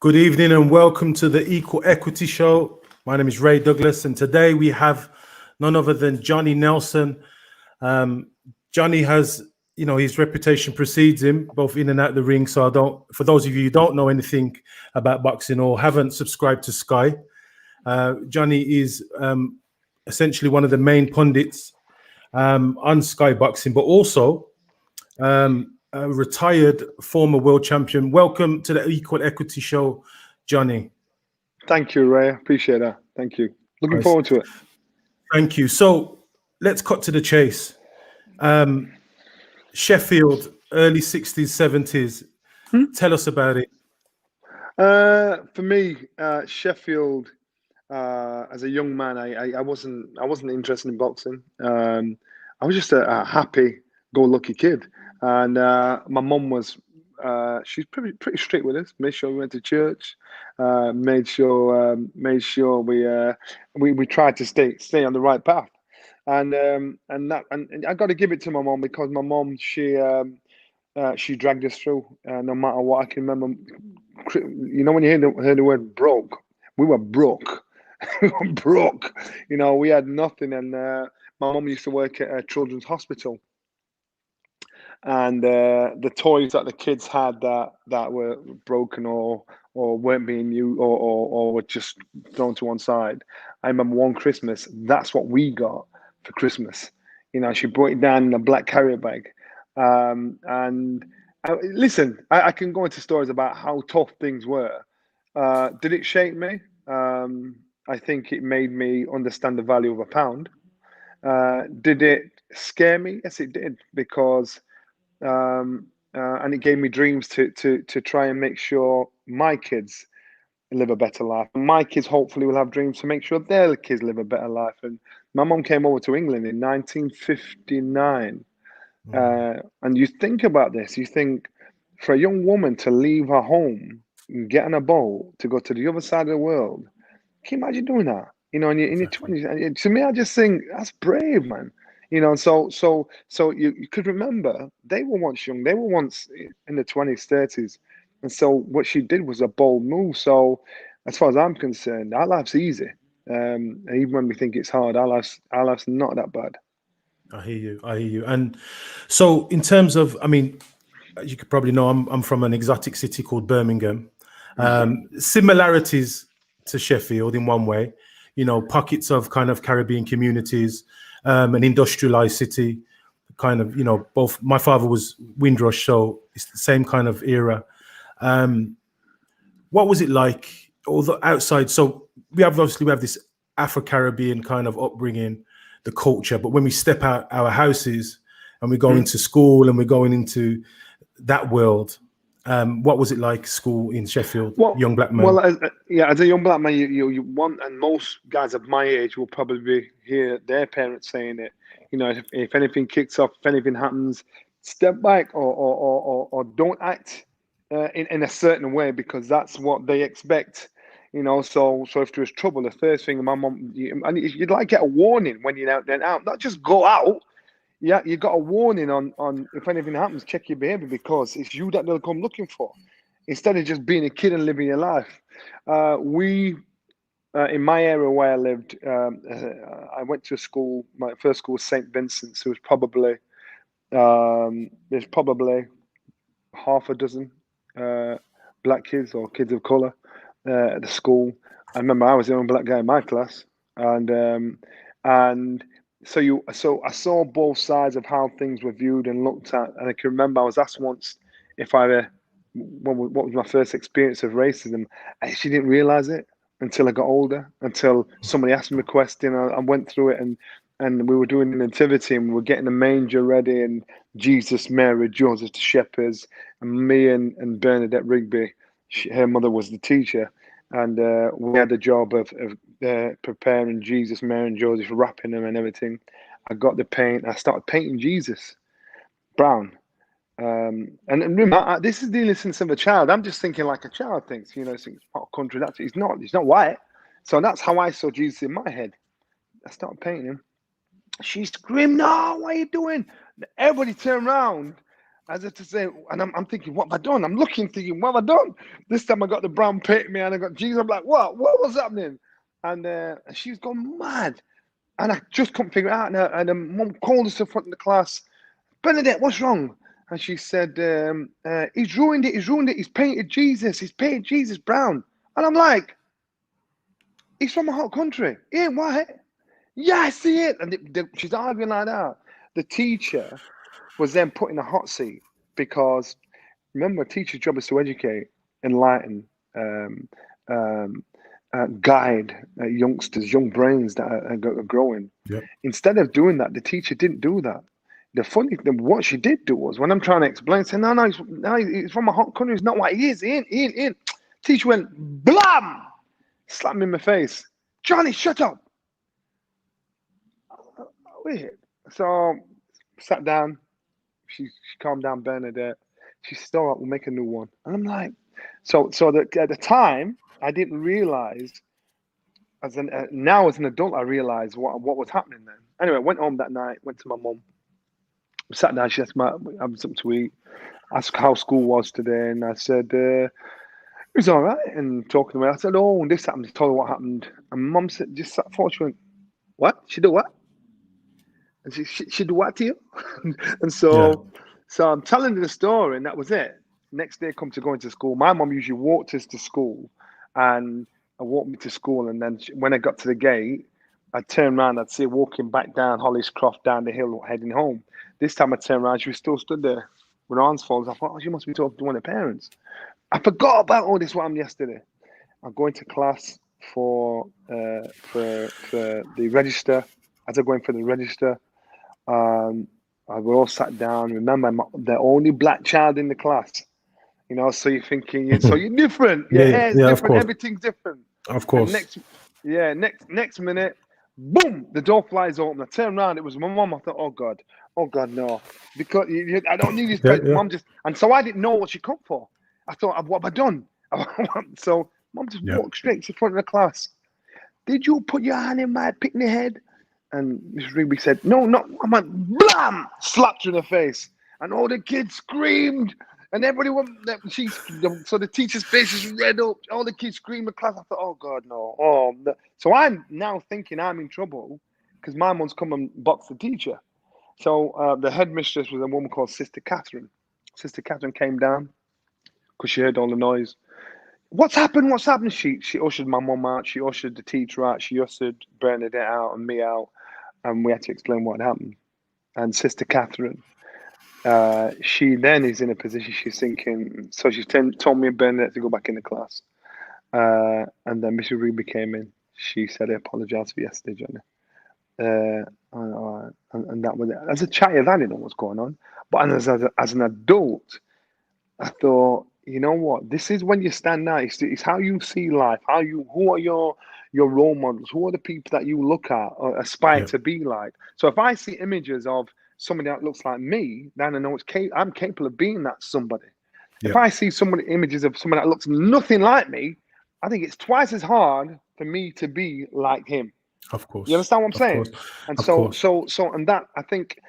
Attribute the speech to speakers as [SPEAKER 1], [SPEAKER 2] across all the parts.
[SPEAKER 1] Good evening and welcome to the Equal Equity Show. My name is Ray Douglas, and today we have none other than Jonny Nelson. Jonny has, his reputation precedes him both in and out the ring. So for those of you who don't know anything about boxing or haven't subscribed to Sky, Jonny is essentially one of the main pundits on Sky Boxing, but also a retired former world champion. Welcome to the Equal Equity Show, Jonny.
[SPEAKER 2] Thank you, Ray. Appreciate that. Thank you. Looking forward to it.
[SPEAKER 1] Thank you. So let's cut to the chase. Sheffield, early 60s, 70s. Tell us about it.
[SPEAKER 2] For me, Sheffield, as a young man, I wasn't interested in boxing. I was just a happy-go-lucky kid, and my mum was she's pretty strict with us. Made sure we went to church. Made sure we tried to stay on the right path. And I got to give it to my mum, because my mum, she dragged us through, no matter what. I can remember, when you hear the word broke, we were broke. We were broke. We had nothing. And my mum used to work at a children's hospital. And the toys that the kids had that were broken or weren't being used or were just thrown to one side. I remember one Christmas, that's what we got for Christmas. She brought it down in a black carrier bag. Listen, I can go into stories about how tough things were. Did it shape me? I think it made me understand the value of a pound. Did it scare me? Yes, it did, because and it gave me dreams to try and make sure my kids live a better life. My kids hopefully will have dreams to make sure their kids live a better life. And my mum came over to England in 1959. And you think about this, you think, for a young woman to leave her home and get on a boat to go to the other side of the world, can you imagine doing that? In your 20s? And to me, I just think that's brave, man. So you could remember, they were once young, they were once in the 20s, 30s. And so what she did was a bold move. So as far as I'm concerned, our life's easy. And even when we think it's hard, our life's not that bad.
[SPEAKER 1] I hear you. And so in terms of, you could probably know I'm from an exotic city called Birmingham. Similarities to Sheffield in one way, pockets of kind of Caribbean communities, an industrialized city, kind of, both. My father was Windrush, so it's the same kind of era. What was it like, all the outside? So we have this Afro-Caribbean kind of upbringing, the culture, but when we step out our houses and we go into school and we're going into that world, what was it like, school in Sheffield, young black man?
[SPEAKER 2] Well, as a young black man, you want, and most guys of my age will probably hear their parents saying it. If anything kicks off, if anything happens, step back or don't act in a certain way, because that's what they expect. So if there's trouble, the first thing my mom, and you'd like get a warning when you're out there out, not just go out. Yeah, you got a warning on if anything happens, check your behavior, because it's you that they'll come looking for, instead of just being a kid and living your life. In my area where I lived, I went to a school. My first school was St. Vincent's. There was probably there's probably half a dozen black kids or kids of color at the school. I remember I was the only black guy in my class, and so I saw both sides of how things were viewed and looked at. And I can remember I was asked once if what was my first experience of racism. I actually didn't realize it until I got older, until somebody asked me a question. I went through it, and we were doing the nativity, and we were getting the manger ready, and Jesus, Mary, Joseph, the shepherds, and me and Bernadette Rigby, her mother was the teacher. And we had the job of preparing Jesus, Mary, and Joseph, wrapping them and everything. I got the paint. I started painting Jesus brown. And remember, this is the innocence of a child. I'm just thinking like a child thinks. It's not a country. He's not white. So that's how I saw Jesus in my head. I started painting him. She screamed, "No, what are you doing?" Everybody turned around. As if to say, and I'm thinking, what have I done? I'm looking, thinking, what have I done? This time I got the brown paint me and I got Jesus. I'm like, what? What was happening? And she's gone mad. And I just couldn't figure it out. And her mum called us to front of the class. Bernadette, what's wrong? And she said, he's ruined it. He's ruined it. He's painted Jesus. He's painted Jesus brown. And I'm like, he's from a hot country. He ain't white. Yeah, I see it. And she's arguing like that. The teacher was then put in a hot seat because, remember, a teacher's job is to educate, enlighten, guide youngsters, young brains that are growing.
[SPEAKER 1] Yep.
[SPEAKER 2] Instead of doing that, the teacher didn't do that. The funny thing, what she did do was, when I'm trying to explain, say, no, he's from a hot country. It's not what he is. He ain't. Teacher went, blam! Slapped me in my face. Johnny, shut up. Weird. So, sat down. She calmed down Bernadette. She said, all right, we'll make a new one. And I'm like, so that at the time, I didn't realize, now as an adult, I realized what was happening then. Anyway, I went home that night, went to my mum, sat down, she asked me, having something to eat, asked how school was today, and I said, it was all right, and talking to me, I said, oh, this happened, I told her what happened, and mum said, just sat forward, she went, what? She did what? And she did what to you? And so I'm telling her the story, and that was it. Next day, come to going to school. My mum usually walked us to school, and I walked me to school. And then when I got to the gate, I'd turn around, I'd see her walking back down Hollis Croft down the hill, heading home. This time I turned around, she was still stood there with her arms folded. I thought, oh, she must be talking to one of her parents. I forgot about all this what happened yesterday. I'm going to class for the register. As I'm going for the register, we all sat down. Remember, I'm the only black child in the class. You know, so you're thinking, so you're different. Your hair's different. Everything's different.
[SPEAKER 1] Of course.
[SPEAKER 2] Next minute, boom, the door flies open. I turn around. It was my mum. I thought, oh God, no, because I don't need this. Mum just, and so I didn't know what she come for. I thought, what have I done? So mum just walked straight to the front of the class. Did you put your hand in my picnic head? And Mrs. Rigby said, no. I went, blam! Slapped her in the face. And all the kids screamed. And everybody went, so the teacher's face is red up. All the kids screamed in class. I thought, oh, God, no. Oh, no. So I'm now thinking I'm in trouble because my mum's come and boxed the teacher. So the headmistress was a woman called Sister Catherine. Sister Catherine came down because she heard all the noise. What's happened? She ushered my mum out. She ushered the teacher out. She ushered Bernadette out and me out. And we had to explain what happened. And Sister Catherine, she then is in a position, she's thinking, so she told me and Bernadette to go back in the class. And then Mrs. Rigby came in. She said, I apologise for yesterday, Johnny. And that was it. As a child, I didn't know what's going on. But as an adult, I thought, you know what? This is when you stand out. It's how you see life. Who are your role models? Who are the people that you look at or aspire to be like? So if I see images of somebody that looks like me, then I know I'm capable of being that somebody. If I see images of someone that looks nothing like me, I think it's twice as hard for me to be like him.
[SPEAKER 1] Of course.
[SPEAKER 2] You understand what I'm saying? And and that I think,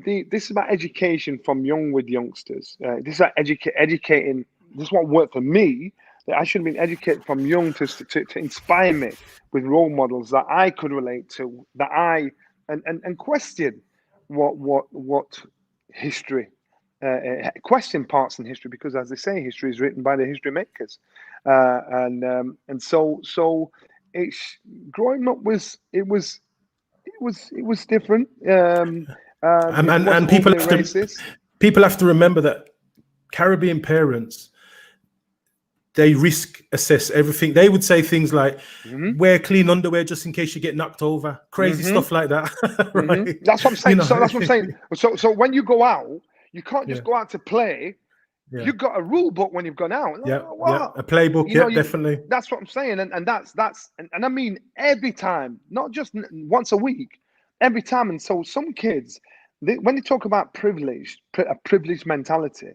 [SPEAKER 2] this is about education from with youngsters. This is about educating. This is what worked for me. That I should have been educated from young to inspire me with role models that I could relate to, that I and question what history, question parts in history, because as they say, history is written by the history makers, and so it's growing up was different.
[SPEAKER 1] And people have to remember that Caribbean parents, they risk assess everything. They would say things like, wear clean underwear just in case you get knocked over. Crazy stuff like that. Right? That's
[SPEAKER 2] what I'm saying. So that's what I'm saying. So when you go out, you can't just go out to play. You've got a rule book when you've gone out.
[SPEAKER 1] A playbook. Definitely.
[SPEAKER 2] That's what I'm saying. And I mean every time, not just once a week, every time. And so some kids, when they talk about a privileged mentality,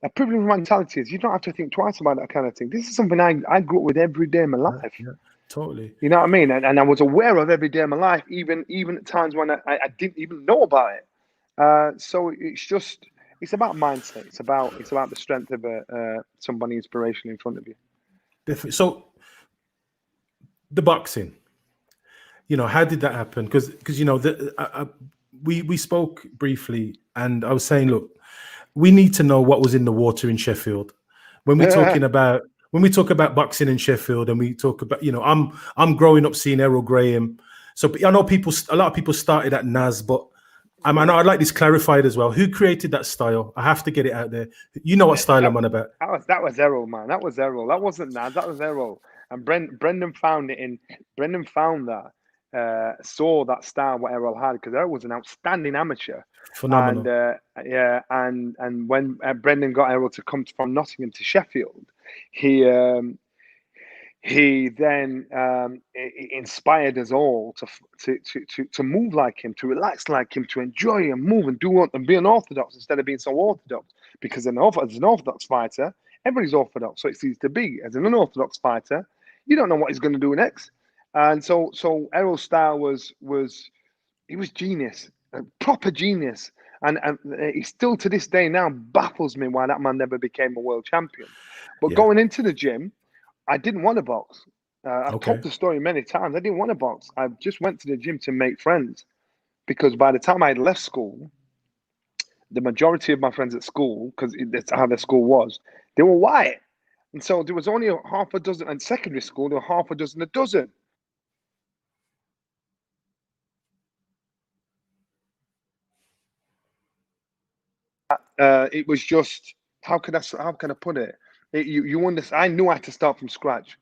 [SPEAKER 2] a privileged mentality is you don't have to think twice about that kind of thing. This is something I grew up with every day in my life.
[SPEAKER 1] Totally.
[SPEAKER 2] You know what I mean? And I was aware of every day of my life, even at times when I didn't even know about it. So it's just, it's about mindset. It's about the strength of somebody inspirational in front of you.
[SPEAKER 1] Definitely. So the boxing, how did that happen? Because we spoke briefly, and I was saying, look, we need to know what was in the water in Sheffield when we're talking about when we talk about boxing in Sheffield, and we talk about, I'm growing up seeing Errol Graham. So I know a lot of people started at Naz, but I know I'd like this clarified as well. Who created that style? I have to get it out there. You know what style I'm on about.
[SPEAKER 2] That was Errol, man. That was Errol. That wasn't Naz. That was Errol. And Brendan found that. Saw that style what Errol had, because Errol was an outstanding amateur.
[SPEAKER 1] Phenomenal.
[SPEAKER 2] And and when Brendan got Errol to come from Nottingham to Sheffield, he then inspired us all to move like him, to relax like him, to enjoy and move and do and be unorthodox instead of being so orthodox. Because as an orthodox fighter, everybody's orthodox, so it's easy to be. As an unorthodox fighter, you don't know what he's going to do next. And so Errol's style was genius, proper genius. And he still to this day now baffles me why that man never became a world champion. But going into the gym, I didn't want to box. I've told the story many times. I didn't want to box. I just went to the gym to make friends, because by the time I had left school, the majority of my friends at school, because that's how their school was, they were white. And so there was only half a dozen. In secondary school, there were half a dozen. It was just, how can I put it? You understand? I knew I had to start from scratch.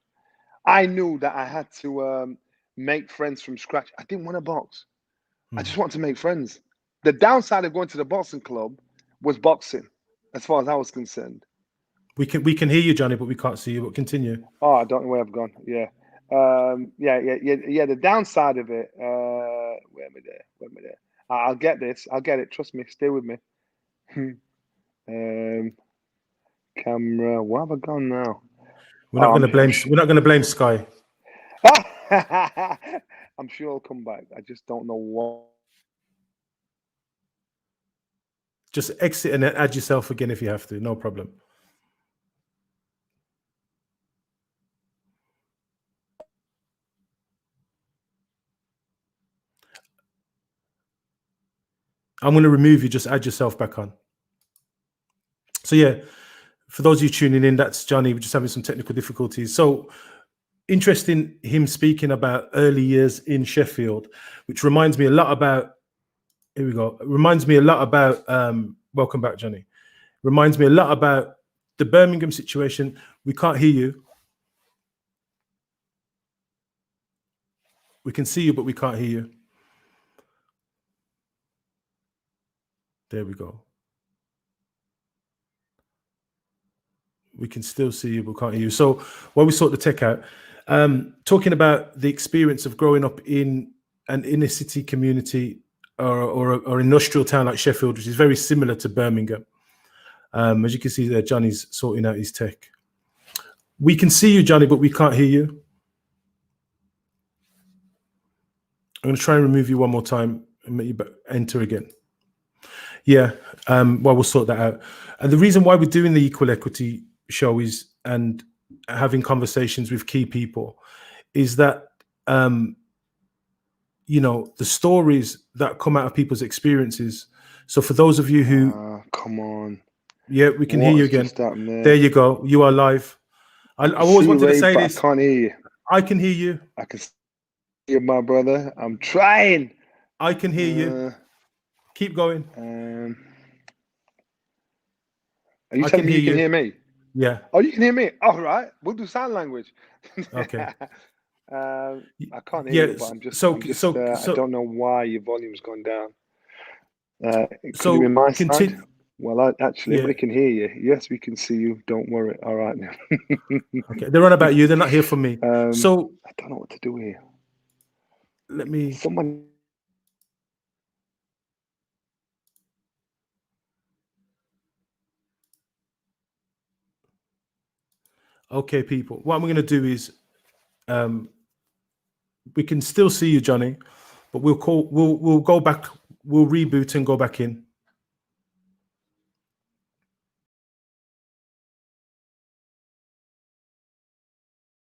[SPEAKER 2] I knew that I had to make friends from scratch. I didn't want to box. I just wanted to make friends. The downside of going to the boxing club was boxing, as far as I was concerned.
[SPEAKER 1] We can hear you, Johnny, but we can't see you. But continue.
[SPEAKER 2] Oh, I don't know where I've gone. Yeah. The downside of it. Where am I there? I'll get this. I'll get it. Trust me. Stay with me. Camera. Where have I gone now?
[SPEAKER 1] We're not going to blame Sky.
[SPEAKER 2] I'm sure I'll come back. I just don't know what.
[SPEAKER 1] Just exit and then add yourself again if you have to. No problem. I'm going to remove you. Just add yourself back on. So yeah, for those of you tuning in, that's Johnny. We're just having some technical difficulties. So interesting, him speaking about early years in Sheffield, which reminds me a lot about. Here we go. It reminds me a lot about. Welcome back, Johnny. Reminds me a lot about the Birmingham situation. We can't hear you. We can see you, but we can't hear you. There we go. We can still see you, but can't hear you. So while we sort the tech out, talking about the experience of growing up in an inner city community or industrial town like Sheffield, which is very similar to Birmingham. As you can see there, Johnny's sorting out his tech. We can see you, Johnny, but we can't hear you. I'm going to try and remove you one more time and make you enter again. Yeah, well, we'll sort that out. And the reason why we're doing the Equal Equity show and having conversations with key people is that, the stories that come out of people's experiences. So for those of you who...
[SPEAKER 2] come on.
[SPEAKER 1] Yeah, we can hear you again. There you go. You are live. I always wanted to say this.
[SPEAKER 2] I can't hear you.
[SPEAKER 1] I can hear you.
[SPEAKER 2] I can see you, my brother. I'm trying.
[SPEAKER 1] I can hear you. Keep going.
[SPEAKER 2] Are you telling me you can hear me?
[SPEAKER 1] Yeah.
[SPEAKER 2] Oh, you can hear me? All right. We'll do sign language.
[SPEAKER 1] Okay.
[SPEAKER 2] I can't hear you, but I don't know why your volume's gone down. Could it be my side? Well, everybody can hear you. Yes, we can see you. Don't worry. All right.
[SPEAKER 1] Okay. They're on about you. They're not here for me. So
[SPEAKER 2] I don't know what to do here.
[SPEAKER 1] Let me...
[SPEAKER 2] Someone...
[SPEAKER 1] Okay, people. What I'm going to do is, we can still see you, Johnny, but we'll go back. We'll reboot and go back in.